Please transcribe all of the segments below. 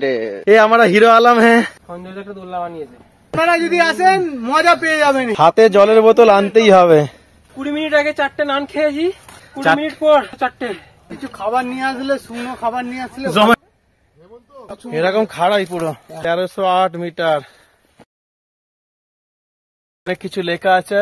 পয়েন্টে। এই আমরা হিরো আলম হ্যাঁ, একটা দোলনা বানিয়েছে। আপনারা যদি আসেন মজা পেয়ে যাবেন। হাতে জলের বোতল আনতেই হবে। 20 মিনিট আগে 4টে নান খেয়েছি, 20 মিনিট পর 4টে। কিছু খাবার নিয়ে আসলে, শুকনো খাবার নিয়ে আসলে এরকম খাড়াই পুরো 1308 মিটার। অনেক কিছু লেখা আছে।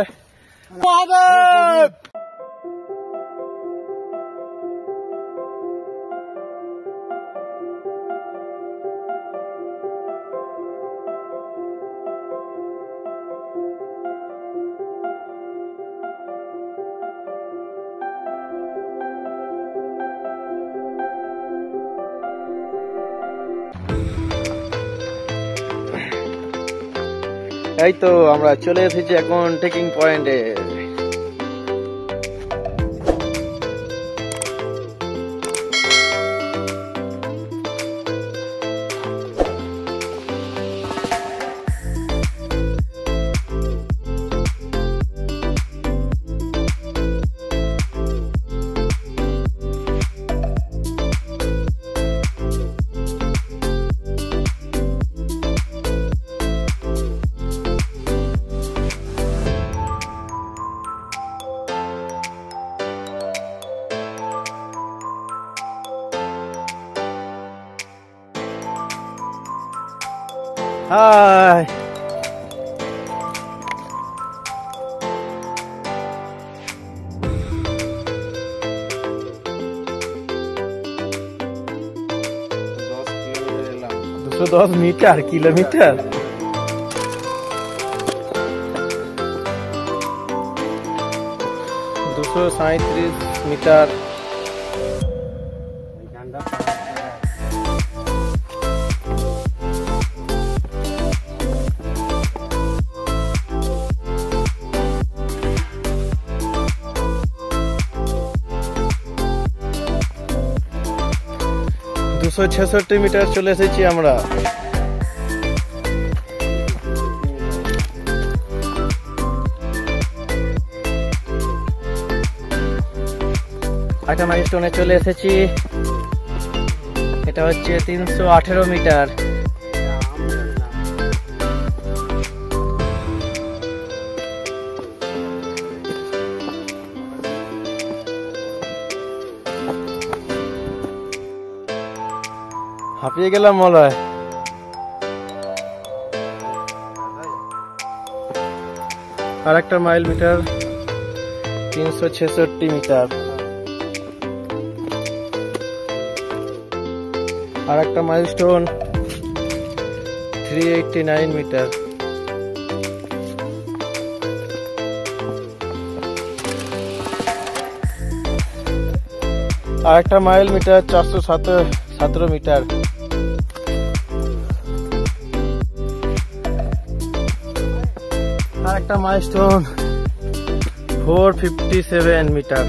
এই তো আমরা চলে এসেছি এখন ট্রেকিং পয়েন্টে। High, $210 metre, kilometre. $237 metre. $266 metre চলে এসেছি আমরা। একটা মাইলস্টোনে চলে এসেছি, এটা হচ্ছে 318 মিটার। হাঁপিয়ে গেলাম মনে হয়। আর একটা মাইল মিটার 366 মিটার। আর একটা মাইলস্টোন 389 মিটার। আর একটা মাইল মিটার 417 মিটার। আর একটা মাইলস্টোন 457 মিটার।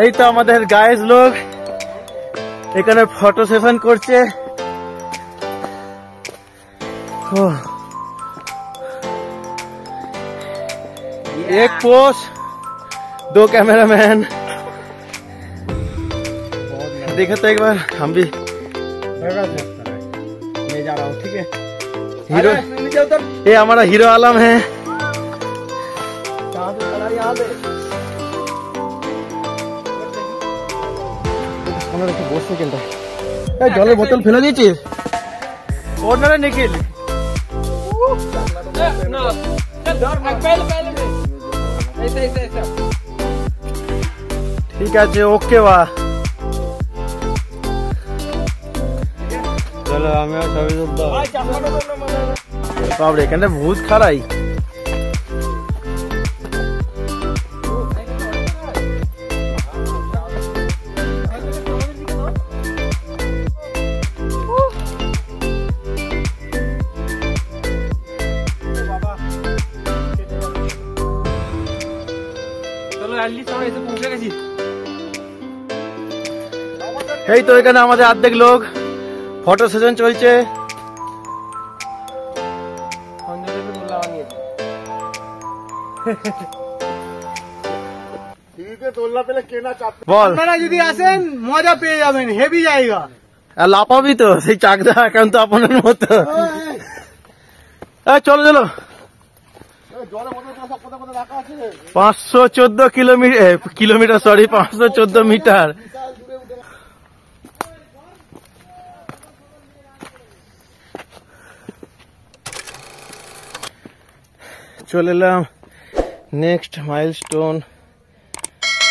এই তো আমাদের গাইজ লোক এখানে ফটো সেশন করছে। एक पोस्ट 2 कैमरामैन। देखा तो एक बार हम भी मैं जा रहा हूँ, ठीक है। हीरो ये हमारा हीरो आलम है। জলের বোতল ফেলে দিয়েছিস ওর নারে নিখিল। ঠিক আছে, ওকে বা চলো আমিও ছবি তুলতে। বাবরে এখানে ভূত খাড়াই। এই তো এখানে আমাদের অর্ধেক লোক ফটো সেশন চলছে। ठीक है বল আপনারা যদি আসেন মজা পেয়ে যাবেন, হেভি জায়গা। আর লাফাবি তো সেই চাকদা একান্ত আপনার মতো। চলো চলো 514 কিলোমিটার সরি 514 মিটার। চলে এলাম নেক্সট মাইলস্টোন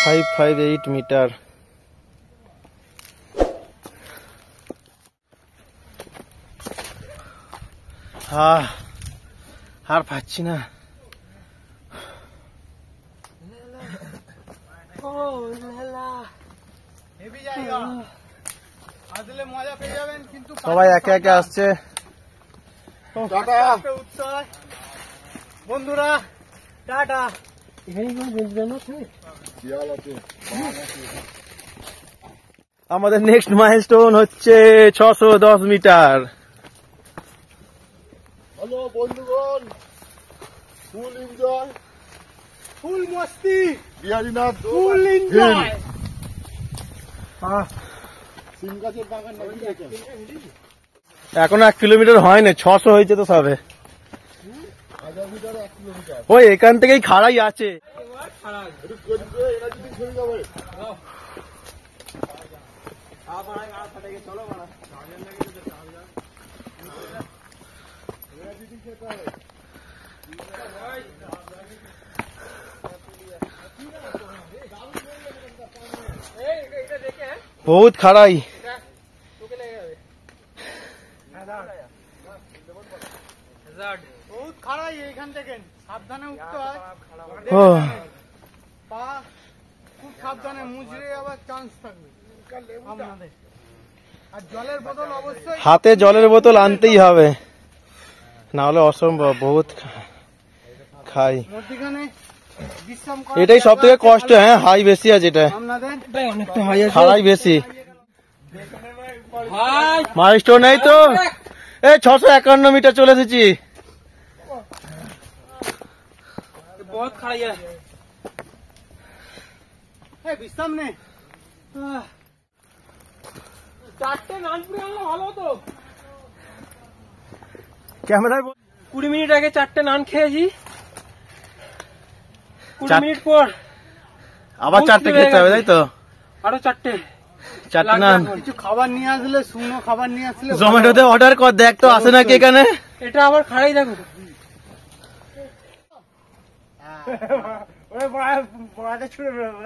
558 মিটার। আর পাচ্ছি না। হেভি জায়গা, আসলে মজা পেয়ে যাবেন। কিন্তু সবাই একে একে আসছে। উৎসাহ বন্ধুরা, টাটা। আমাদের নেক্সট মাইলস্টোন হচ্ছে 610 মিটার। হ্যালো বন্ধুগণ, ফুল এনজয়, ফুল মস্তি, বিহারীনাথ ফুল এনজয়। সিম গাছের বাগান নাকি দেখেন? এখন 1 কিলোমিটার হয় না, 600 হয়েছে তো সবে। 1000 মিটার 1 কিলোমিটার। ওই এখান থেকেই খাড়াই আছে। একটু করে দিয়ে এনার্জি দিয়ে চলে যাবে। বহুত খাড়াই। বহুত খাড়াই, এখান থেকে সাবধানে উঠতে হয়। ও পা খুব সাবধানে মুচড়ে যাওয়ার চান্স থাকবে আপনাদের। আর জলের বোতল অবশ্যই হাতে জলের বোতল আনতেই হবে, না হলে অসম্ভব। বহুত খাই, মধ্যখানে বিশ্রাম করার এটাই সব থেকে জায়গা কষ্ট। হ্যাঁ হাই বেশি আছে, এটা আপনাদের। খাড়াই বেশি। মাইলস্টোন এই তো 651 মিটার চলে এসেছি। बहुत खड़ा है। বিশ্রাম নে। চারটে নানপুরে আনলে ভালো হতো। ক্যামেরায় 20 মিনিট আগে 4টে নান খেয়েছি, 20 চার- মিনিট পর আবার 4টে খেতে হবে, তাই তো? আরো 4টে 4টে নান কিছু খাবার নিয়ে আসলে, শুকনো খাবার নিয়ে আসলে জোম্যাটোতে অর্ডার কর, দেখ তো আসে নাকি এখানে। এটা আবার খাড়াই দেখো।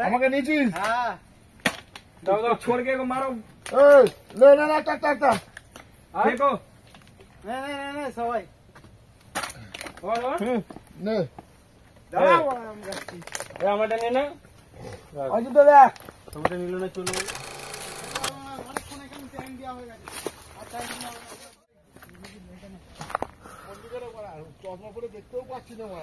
আমাকে নিয়েছিস? হ্যাঁ। দাও দাও छोड़ के मारो। এই, নে নে নে, একটা একটা। देखो নে নে নে নে সবাই। और নে। ये আমাদের নে না। আজু তো দেখ। তোমাদের নিল না, চলো। অনেকক্ষণ এখানে টাইম দেওয়া হয়ে গেছে। আর টাইম দেওয়া হয়ে গেছে। চশমা পরে দেখতেও পাচ্ছি না মা।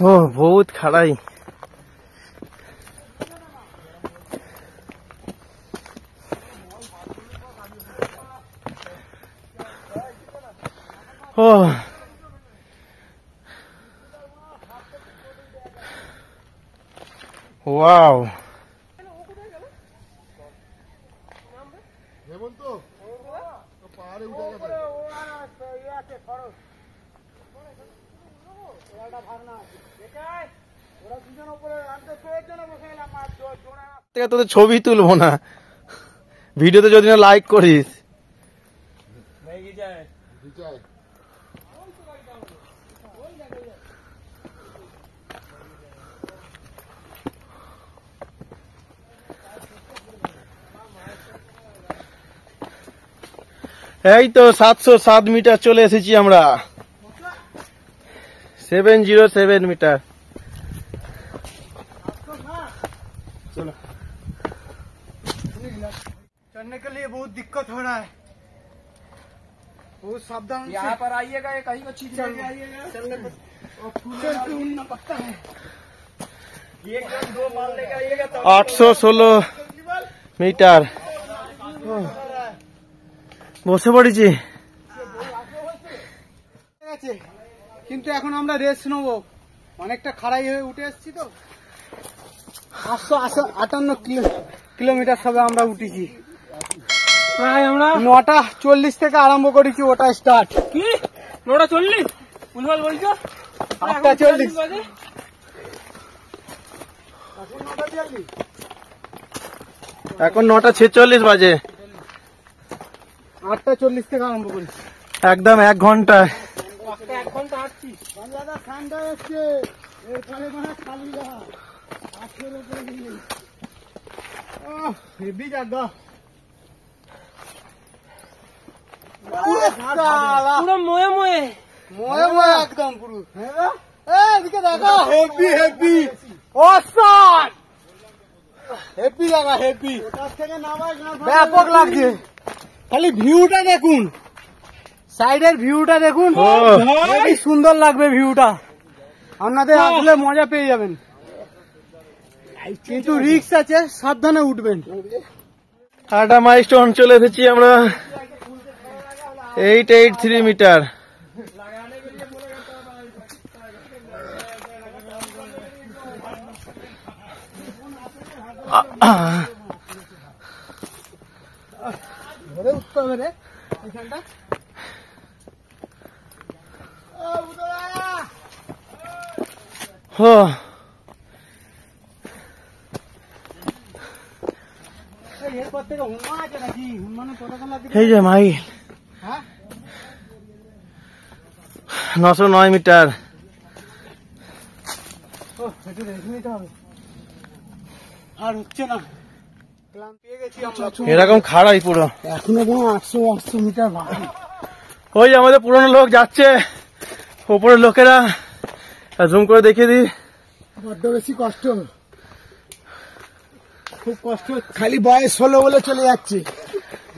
ও বহুত খাড়াই। ও ওয়াও, হেমন্ত তো পাহাড়ে উঠে গেছে। থেকে তোদের ছবি তুলবো না, ভিডিওতে যদি না লাইক করিস। বিচার। এই তো 707 মিটার চলে এসেছি আমরা। 707 মিটার। चढ़ने के लिए बहुत दिक्कत हो रहा है, बहुत सावधान से यहाँ पर आइएगा, ये कहीं को चीज चलने को। और फूल ना पत्ता है। 816 মিটার বসে পড়েছি। কিন্তু এখন আমরা রেস্ট নেবো, অনেকটা খাড়াই হয়ে উঠে এসেছি তো। 858 কিলোমিটার সবে আমরা উঠেছি। প্রায় আমরা 9:40 থেকে আরম্ভ করেছি, ওটা স্টার্ট। কি 9:40 ভুলভাল বলছো? 8:40 বাজে। এখন 9:46 বাজে। 8:40 থেকে আরম্ভ করেছি। একদম 1 ঘন্টায়। 1 ঘন্টা হাঁটছি। বাংলাদেশ ঠান্ডা হচ্ছে, এরপরে মানে খালি না। 800 উপরে গেলে হেভি জায়গা। পুরো ময়ে ময়ে। ময়ে ময়ে একদম পুরো। এদিকে দেখো, হেভি হেভি অসাম, হেভি জায়গা, হেভি। ব্যাপক লাগছে। খালি ভিউটা দেখুন, সাইডের ভিউটা দেখুন, হেভি সুন্দর লাগবে ভিউটা। আপনাদের আসলে মজা পেয়ে যাবেন, কিন্তু রিস্ক আছে, সাবধানে উঠবেন। একটা মাইলস্টোন চলে এসেছি আমরা, 883 মিটার। ধরে উঠতে হবে রে এখানটা। এরপর থেকে হুম্মা আছে নাকি? হুম্মানের কতক্ষণ লাগবে? এই যে মাইল, হ্যাঁ 909 মিটার। একটু রেখে নিতে হবে, আর হচ্ছে না। ক্লান্ত পেয়ে গেছি আমরা। এরকম খাড়াই পুরো। এখনো কোনো 800 মিটার বাকি। ওই যে আমাদের পুরনো লোক যাচ্ছে, উপরের লোকেরা। জুম করে দেখিয়ে দিই। বড্ড বেশি কষ্ট, খুব কষ্ট। খালি বয়স হলো বলে চলে যাচ্ছে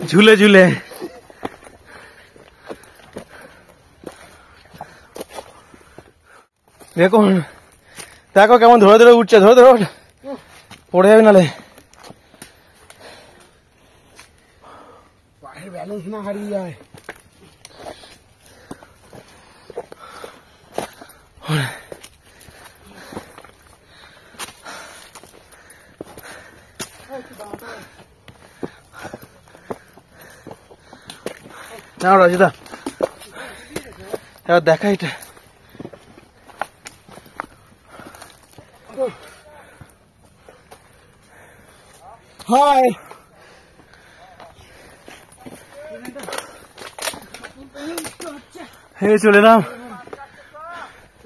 ঝুলে ঝুলে। দেখুন, দেখো কেমন ধরে ধরে উঠছে, ধরে ধরে ওঠ, পড়ে যাবে নালে। পায়ের ব্যালেন্স না হারিয়ে যায়। না রাজিদা, এবার দেখা এটা। হাই, চলে এলাম।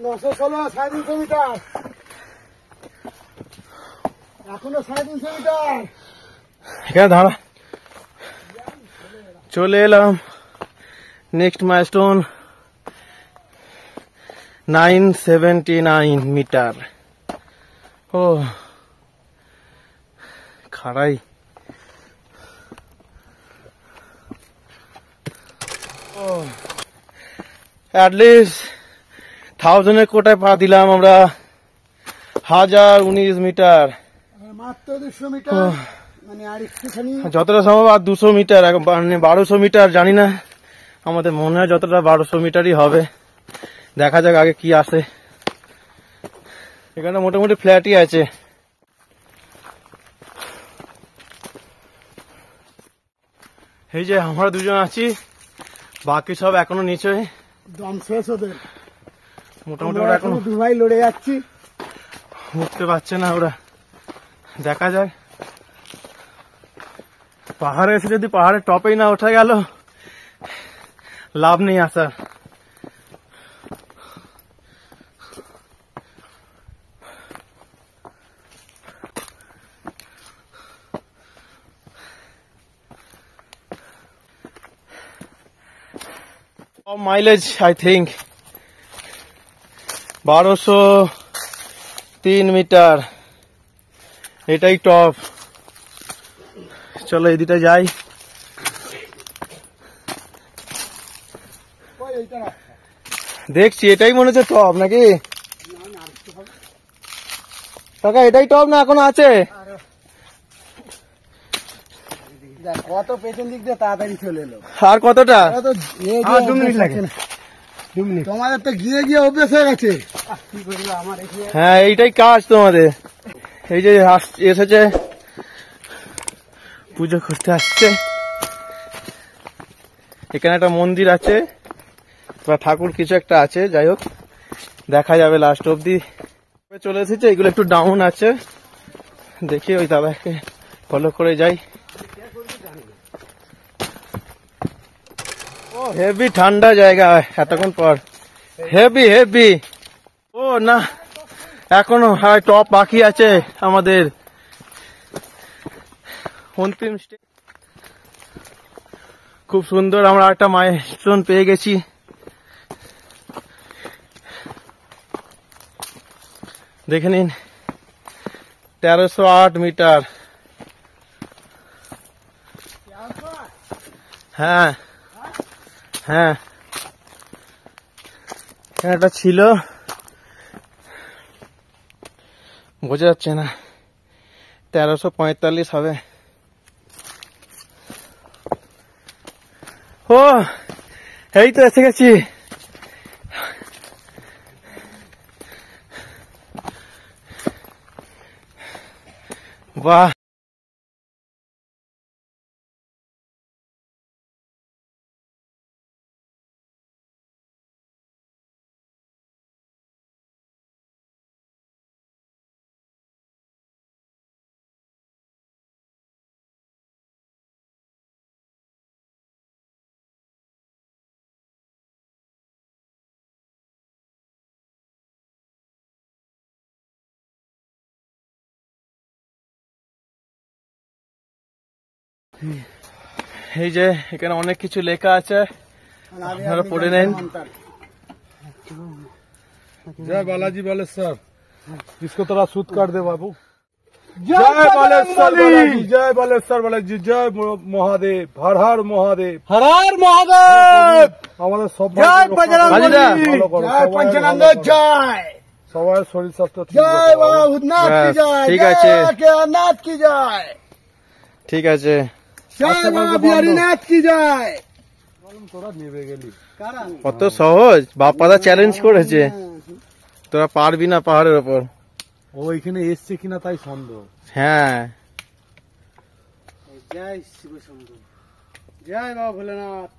916, 350 মিটার, এখনো 350 মিটার। এখানে দাঁড়া, চলে এলাম। Next milestone 979 metre. ও খাড়াই। ও অ্যাটলিস্ট 1000-এর কোটায় পা দিলাম আমরা। 1019 মিটার, মাত্র 200 মিটার, মানে আর একটুখানি। যতটা সম্ভব আর 200 মিটার, মানে 1200 মিটার জানি না। আমাদের মনে হয় যতটা 1200 মিটারই হবে। দেখা যাক আগে কি আসে। এখানে মোটামুটি ফ্ল্যাটই আছে। এই যে আমরা দুজন আছি, বাকি সব এখনো নিচে। দম শেষ ওদের, মোটামুটি ওরা এখনো দুভাই লড়ে যাচ্ছি, উঠতে পারছে না ওরা। দেখা যাক, পাহাড়ে এসে যদি পাহাড়ের টপেই না ওঠা গেল, লাভ নেই আসার। মাইলেজ আই থিঙ্ক 1203 মিটার, এটাই টপ। চলো এদিকে যাই। দেখছি এটাই মনে হচ্ছে টপ নাকি। কাকা এটাই টপ না এখনো আছে? দেখ কত পেছন দিক দিয়ে তাড়াতাড়ি চলে এলো। আর কতটা? আর 2 মিনিট লাগে। 2 মিনিট। তোমাদের তো গিয়ে গিয়ে অভ্যেস হয়ে গেছে। কি করবো আমার এখানে। হ্যাঁ এইটাই কাজ তোমাদের। এই যে এসেছে পুজো করতে আসছে। এখানে একটা মন্দির আছে বা ঠাকুর কিছু একটা আছে, যাই হোক দেখা যাবে লাস্ট অব্দি। চলে এসেছে, এগুলো একটু ডাউন আছে, দেখি ওই দাদাকে ফলো করে যাই। হেভি ঠান্ডা জায়গা এতক্ষণ পর, হেভি হেভি। ও না এখনো টপ বাকি আছে আমাদের অন্তিম স্টেজ। খুব সুন্দর, আমরা একটা মাইলস্টোন পেয়ে গেছি। দেখে নিন 1308 মিটার। হ্যাঁ হ্যাঁ এটা ছিল, বোঝা যাচ্ছে না, 1345 হবে। ও এই তো এসে গেছি। বাহ, এই যে এখানে অনেক কিছু লেখা আছে, আপনারা পড়ে নেন। जय बालाजी बालेश्वर, इसको थोड़ा सूद कर दे बाबू। जय बालेश्वर बालाजी, जय बालेश्वर बालाजी, जय महादेव, हर हर महादेव, হর হর মহাদেব। আমাদের সব জয় বজরং বলী, ভালো করো, জয় পঞ্চানন্দ, জয় সবার শরীর স্বাস্থ্য ঠিক জয় বাবা ভূতনাথ কি জয়, ঠিক জয় আছে। বাবা কেদারনাথ কি জয়, ঠিক আছে, জয় বাবা বিহারীনাথ কি জয়। তোরা নেবে গেলি। কত সহজ, বাপ্পাদা চ্যালেঞ্জ করেছে, তোরা পারবি না পাহাড়ের ওপর। ও এখানে এসছে কিনা তাই সন্দেহ। হ্যাঁ জয় শিব শম্ভু, জয় বাবা ভোলেনাথ।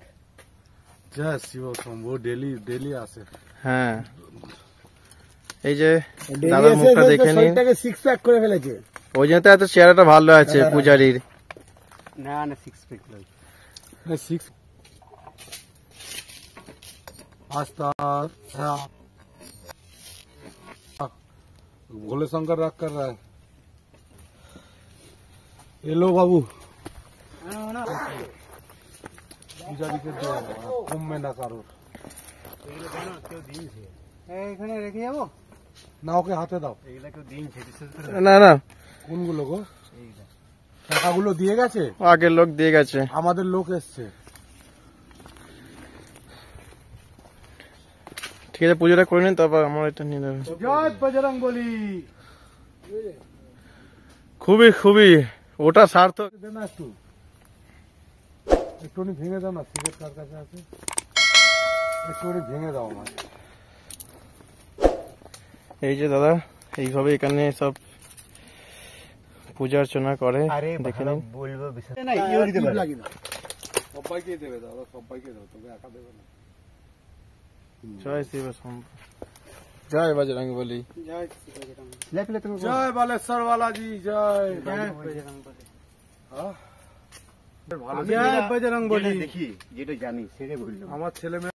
জয় শিব শম্ভু, ডেলি ডেলি আসে। হ্যাঁ এই যে দাদার মুখটা দেখে নিন, শরীরটাকে সিক্স প্যাক করে ফেলেছে। ওই জন্য তো এত চেহারাটা ভালো আছে পূজারীর। না না সিক্স প্যাক নয়, सिक्स आस्था भोले शंकर रख कर रहा है। ये लो बाबू, कम में ना करो, এখানে রেখে যাবো না ওকে হাতে দাও। না না কোনগুলো গো? টাকাগুলো দিয়ে গেছে, আগের লোক দিয়ে গেছে, আমাদের লোক এসছে। ঠিক আছে পুজোটা করে নিন, তারপর আমার এটা নিয়ে নেবেন। জয় বজরং বলী। খুবই খুবই ওটা সার্থক। দে না একটু, একটুখানি ভেঙে দাও না, সিগারেট কার কাছে আছে, একটুখানি ভেঙে দাও আমার। এই যে দাদা এইভাবে এখানে সব পূজা অর্চনা করে, দেখে নিন। বলবো বিষয় না, ইও দিতে পারে। সবাইকে দেবে দাদা, সবাইকে দাও, তবে একা দেবে না। জয় শিব শম্ভু, জয় বজরং বলী। জয় বজরং লেখলে তুমি জয় বালেশ্বর বালাজি, জয়। বজরং বলী। হ্যাঁ? ভালো জয় বজরং বলী। দেখি যেটা জানি সেটাই বললাম। আমার ছেলে মেয়ে